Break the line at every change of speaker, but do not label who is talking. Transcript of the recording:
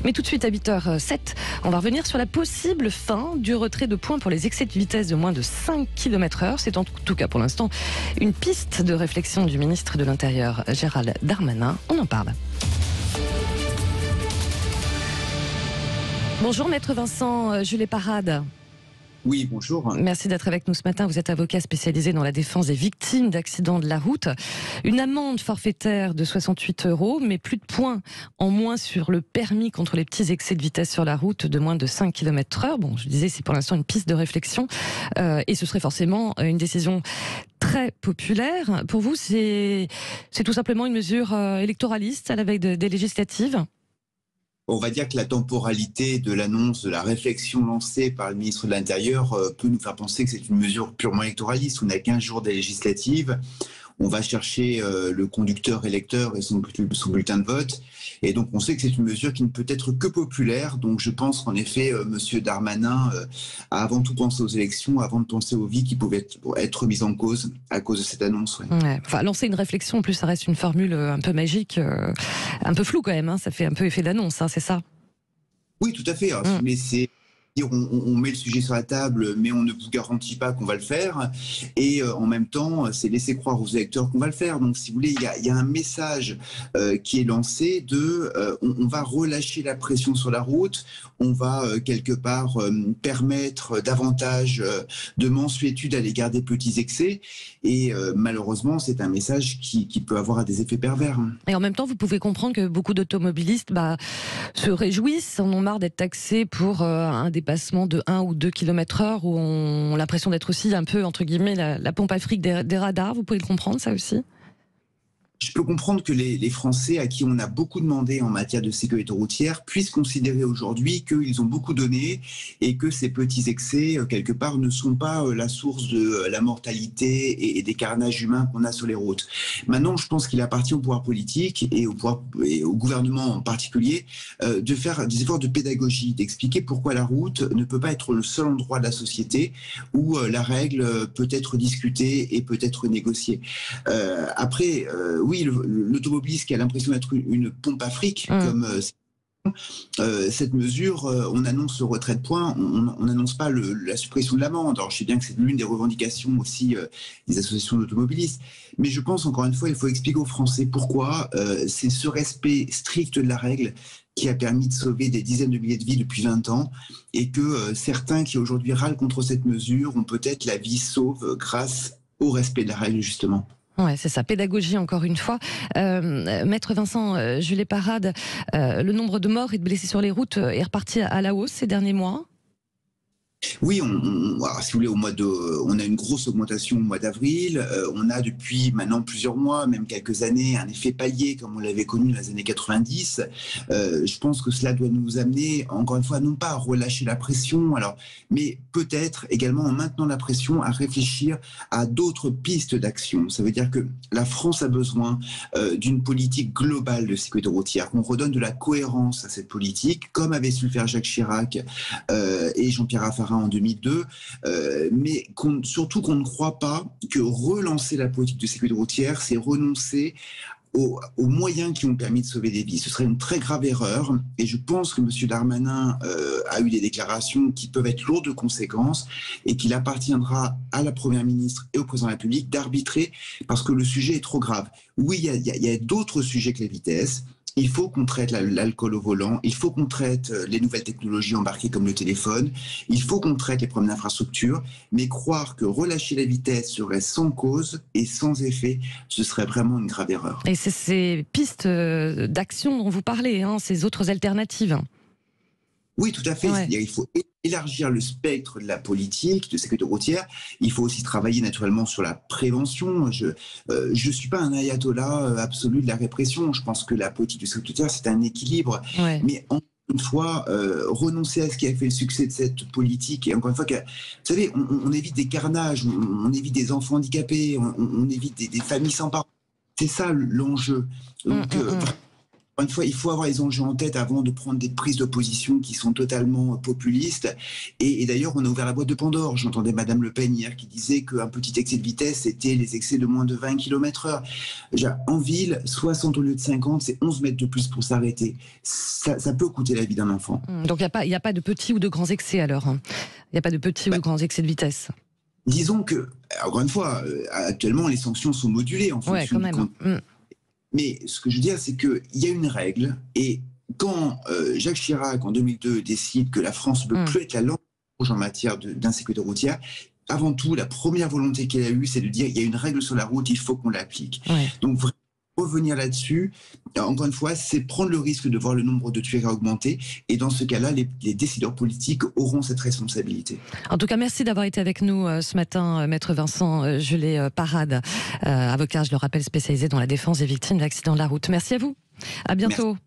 Mais tout de suite à 8h07, on va revenir sur la possible fin du retrait de points pour les excès de vitesse de moins de 5 km/h. C'est en tout cas pour l'instant une piste de réflexion du ministre de l'Intérieur Gérald Darmanin. On en parle. Bonjour Maître Vincent Julet-Parade.
Oui, bonjour.
Merci d'être avec nous ce matin. Vous êtes avocat spécialisé dans la défense des victimes d'accidents de la route. Une amende forfaitaire de 68 €, mais plus de points en moins sur le permis contre les petits excès de vitesse sur la route de moins de 5 km/h. Bon, je disais, c'est pour l'instant une piste de réflexion. Et ce serait forcément une décision très populaire. Pour vous, c'est tout simplement une mesure électoraliste à la veille des législatives ?
On va dire que la temporalité de l'annonce de la réflexion lancée par le ministre de l'Intérieur peut nous faire penser que c'est une mesure purement électoraliste. On a 15 jours des législatives. On va chercher le conducteur électeur et son bulletin de vote. Et donc, on sait que c'est une mesure qui ne peut être que populaire. Donc, je pense qu'en effet, M. Darmanin a avant tout pensé aux élections, avant de penser aux vies qui pouvaient être remises en cause à cause de cette annonce. Ouais.
Ouais. Enfin, lancer une réflexion, en plus, ça reste une formule un peu magique, un peu floue quand même. Hein. Ça fait un peu effet d'annonce, hein, c'est ça ?
Oui, tout à fait. Mais c'est... On met le sujet sur la table, mais on ne vous garantit pas qu'on va le faire. Et en même temps, c'est laisser croire aux électeurs qu'on va le faire. Donc, si vous voulez, il y a un message qui est lancé de on va relâcher la pression sur la route, on va quelque part permettre davantage de mensuétude à l'égard des petits excès. Et malheureusement, c'est un message qui peut avoir des effets pervers.
Et en même temps, vous pouvez comprendre que beaucoup d'automobilistes se réjouissent, en ont marre d'être taxés pour un dépassement de 1 ou 2 km/h où on a l'impression d'être aussi un peu, entre guillemets, la pompe à fric des radars. Vous pouvez le comprendre, ça aussi ?
Je peux comprendre que les Français, à qui on a beaucoup demandé en matière de sécurité routière, puissent considérer aujourd'hui qu'ils ont beaucoup donné et que ces petits excès, quelque part, ne sont pas la source de la mortalité et des carnages humains qu'on a sur les routes. Maintenant, je pense qu'il appartient au pouvoir politique et au gouvernement en particulier de faire des efforts de pédagogie, d'expliquer pourquoi la route ne peut pas être le seul endroit de la société où la règle peut être discutée et peut être négociée. Après, oui, l'automobiliste qui a l'impression d'être une pompe à fric, comme cette mesure, on annonce le retrait de points, on n'annonce pas la suppression de l'amende. Alors je sais bien que c'est l'une des revendications aussi des associations d'automobilistes, mais je pense encore une fois, il faut expliquer aux Français pourquoi c'est ce respect strict de la règle qui a permis de sauver des dizaines de milliers de vies depuis 20 ans, et que certains qui aujourd'hui râlent contre cette mesure ont peut-être la vie sauve grâce au respect de la règle, justement.
Ouais, c'est ça, pédagogie encore une fois. Maître Vincent Julet-Parade, le nombre de morts et de blessés sur les routes est reparti à la hausse ces derniers mois ?
Oui, alors, si vous voulez, on a une grosse augmentation au mois d'avril. On a depuis maintenant plusieurs mois, même quelques années, un effet palier comme on l'avait connu dans les années 90. Je pense que cela doit nous amener, encore une fois, non pas à relâcher la pression, mais peut-être également en maintenant la pression à réfléchir à d'autres pistes d'action. Ça veut dire que la France a besoin d'une politique globale de sécurité routière, qu'on redonne de la cohérence à cette politique, comme avait su le faire Jacques Chirac et Jean-Pierre Raffarin en 2002, mais surtout qu'on ne croit pas que relancer la politique de sécurité routière, c'est renoncer aux moyens qui ont permis de sauver des vies. Ce serait une très grave erreur, et je pense que M. Darmanin a eu des déclarations qui peuvent être lourdes de conséquences, et qu'il appartiendra à la Première ministre et au Président de la République d'arbitrer, parce que le sujet est trop grave. Oui, il y a d'autres sujets que la vitesse. Il faut qu'on traite l'alcool au volant, il faut qu'on traite les nouvelles technologies embarquées comme le téléphone, il faut qu'on traite les problèmes d'infrastructure, mais croire que relâcher la vitesse serait sans cause et sans effet, ce serait vraiment une grave erreur.
Et c'est ces pistes d'action dont vous parlez, hein, ces autres alternatives.
Oui, tout à fait.
Ouais.
Il faut élargir le spectre de la politique de sécurité routière. Il faut aussi travailler naturellement sur la prévention. Je suis pas un ayatollah absolu de la répression. Je pense que la politique de sécurité routière, c'est un équilibre.
Ouais.
Mais encore une fois, renoncer à ce qui a fait le succès de cette politique, et encore une fois, vous savez, on évite des carnages, on évite des enfants handicapés, on évite des familles sans parents. C'est ça l'enjeu. Donc, Encore une fois, il faut avoir les enjeux en tête avant de prendre des prises de position qui sont totalement populistes. Et d'ailleurs, on a ouvert la boîte de Pandore. J'entendais Madame Le Pen hier qui disait qu'un petit excès de vitesse, c'était les excès de moins de 20 km/h. En ville, 60 au lieu de 50, c'est 11 mètres de plus pour s'arrêter. Ça peut coûter la vie d'un enfant.
Donc il n'y a pas de petits ou de grands excès alors. Il n'y a pas de petits ou de grands excès de vitesse.
Disons que, encore une fois, actuellement, les sanctions sont modulées en fonction
du contexte.
Mais ce que je veux dire, c'est qu'il y a une règle, et quand Jacques Chirac, en 2002, décide que la France ne peut plus être la langue rouge en matière d'insécurité routière, avant tout, la première volonté qu'il a eue, c'est de dire il y a une règle sur la route, il faut qu'on l'applique. Donc, vraiment, revenir là-dessus, encore une fois, c'est prendre le risque de voir le nombre de tués augmenter. Et dans ce cas-là, les décideurs politiques auront cette responsabilité.
En tout cas, merci d'avoir été avec nous ce matin, Maître Vincent Gelé-Parade, avocat, je le rappelle, spécialisé dans la défense des victimes d'accidents de la route. Merci à vous. À bientôt. Merci.